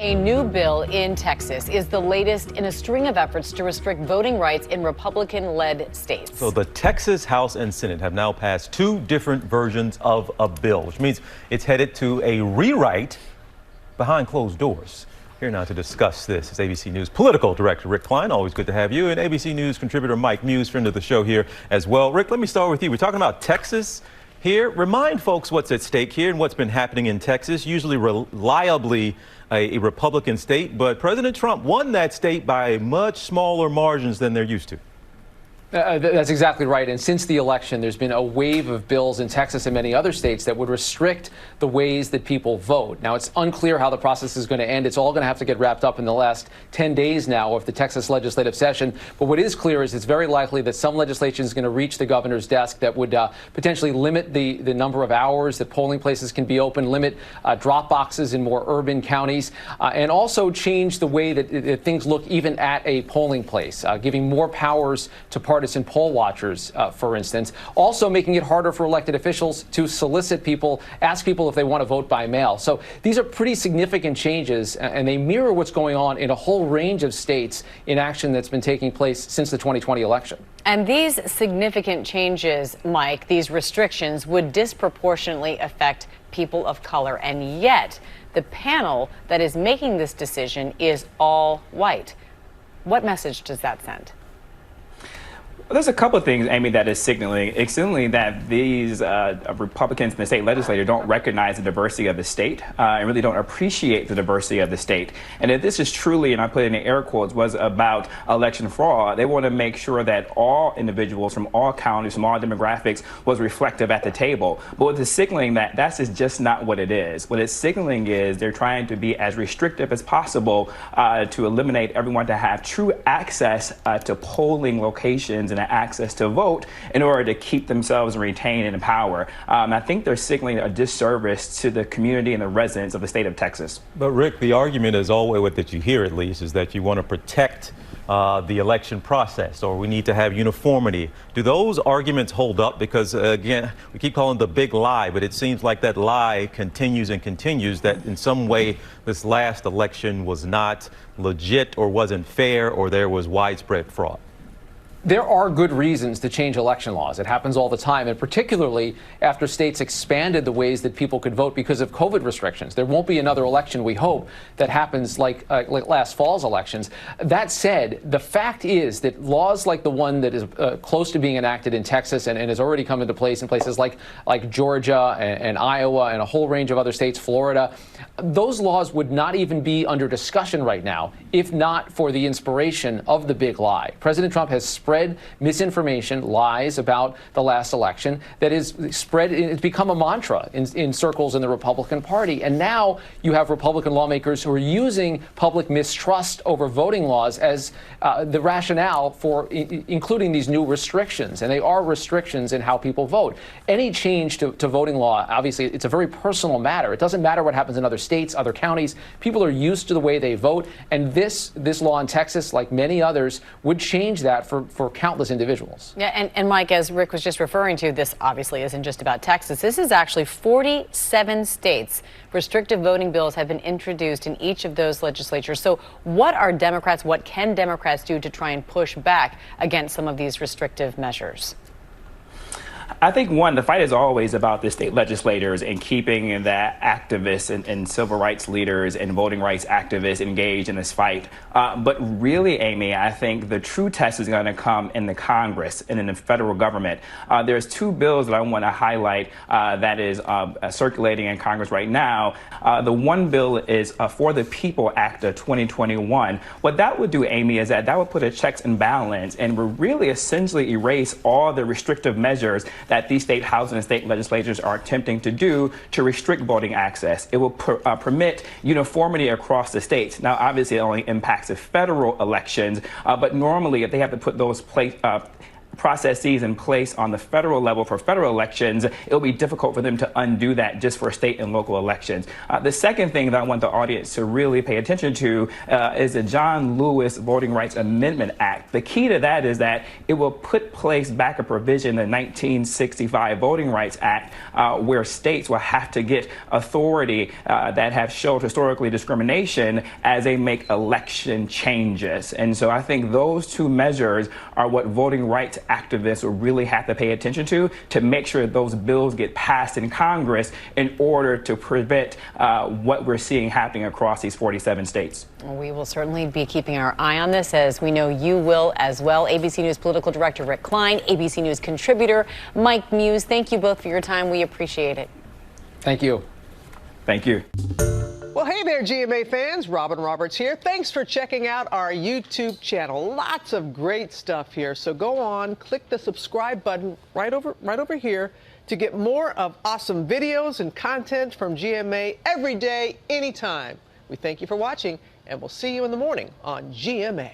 A new bill in Texas is the latest in a string of efforts to restrict voting rights in Republican-led states. So the Texas House and Senate have now passed two different versions of a bill, which means it's headed to a rewrite behind closed doors. Here now to discuss this is ABC News political director Rick Klein. Always good to have you. And ABC News contributor Mike Muse, friend of the show here as well. Rick, let me start with you. We're talking about Texas here. Remind folks what's at stake here and what's been happening in Texas, usually reliably a Republican state, but President Trump won that state by much smaller margins than they're used to. That's exactly right. And since the election, there's been a wave of bills in Texas and many other states that would restrict the ways that people vote. Now, it's unclear how the process is going to end. It's all going to have to get wrapped up in the last 10 days now of the Texas legislative session. But what is clear is it's very likely that some legislation is going to reach the governor's desk that would potentially limit the number of hours that polling places can be open, limit drop boxes in more urban counties, and also change the way that things look even at a polling place, giving more powers to partisan poll watchers, for instance, also making it harder for elected officials to solicit people, ask people if they want to vote by mail. So these are pretty significant changes, and they mirror what's going on in a whole range of states in action that's been taking place since the 2020 election. And these significant changes, Mike, these restrictions would disproportionately affect people of color. And yet the panel that is making this decision is all white. What message does that send? Well, there's a couple of things, Amy, that is signaling. It's signaling that these Republicans in the state legislature don't recognize the diversity of the state and really don't appreciate the diversity of the state. And if this is truly, and I put it in air quotes, was about election fraud, they want to make sure that all individuals from all counties, from all demographics, was reflective at the table. But what it's signaling that's just not what it is. What it's signaling is they're trying to be as restrictive as possible to eliminate everyone to have true access to polling locations and access to vote in order to keep themselves retained in power. I think they're signaling a disservice to the community and the residents of the state of Texas. But Rick, the argument is always that you hear at least is that you want to protect the election process, or we need to have uniformity. Do those arguments hold up? Because again, we keep calling it the big lie, but it seems like that lie continues and continues, that in some way this last election was not legit or wasn't fair or there was widespread fraud. There are good reasons to change election laws. It happens all the time, and particularly after states expanded the ways that people could vote because of COVID restrictions. There won't be another election, we hope, that happens like last fall's elections. That said, the fact is that laws like the one that is close to being enacted in Texas and has already come into place in places like Georgia and Iowa and a whole range of other states, Florida, those laws would not even be under discussion right now if not for the inspiration of the big lie. President Trump has spread misinformation, lies about the last election that is spread. It's become a mantra in circles in the Republican Party. And now you have Republican lawmakers who are using public mistrust over voting laws as the rationale for including these new restrictions. And they are restrictions in how people vote. Any change to voting law, obviously, it's a very personal matter. It doesn't matter what happens in other states, other counties. People are used to the way they vote. And this law in Texas, like many others, would change that for countless individuals. Yeah, and Mike, as Rick was just referring to, this obviously isn't just about Texas. This is actually 47 states. Restrictive voting bills have been introduced in each of those legislatures. So what can Democrats do to try and push back against some of these restrictive measures? I think, one, the fight is always about the state legislators and keeping the activists and civil rights leaders and voting rights activists engaged in this fight. But really, Amy, I think the true test is going to come in the Congress and in the federal government. There's two bills that I want to highlight that is circulating in Congress right now. The one bill is For the People Act of 2021. What that would do, Amy, is that would put a checks and balance and would really essentially erase all the restrictive measures that these state houses and state legislatures are attempting to do to restrict voting access. It will permit uniformity across the states. Now, obviously, it only impacts the federal elections, but normally if they have to put those processes in place on the federal level for federal elections, it'll be difficult for them to undo that just for state and local elections. The second thing that I want the audience to really pay attention to is the John Lewis Voting Rights Amendment Act. The key to that is that it will put place back a provision in the 1965 Voting Rights Act where states will have to get authority that have showed historically discrimination as they make election changes. And so I think those two measures are what voting rights activists will really have to pay attention to make sure those bills get passed in Congress in order to prevent what we're seeing happening across these 47 states. We will certainly be keeping our eye on this, as we know you will as well. ABC News political director Rick Klein, ABC News contributor Mike Muse, thank you both for your time. We appreciate it. Thank you. Thank you. Well, hey there, GMA fans. Robin Roberts here. Thanks for checking out our YouTube channel. Lots of great stuff here. So go on, click the subscribe button right over here to get more of awesome videos and content from GMA every day, anytime. We thank you for watching, and we'll see you in the morning on GMA.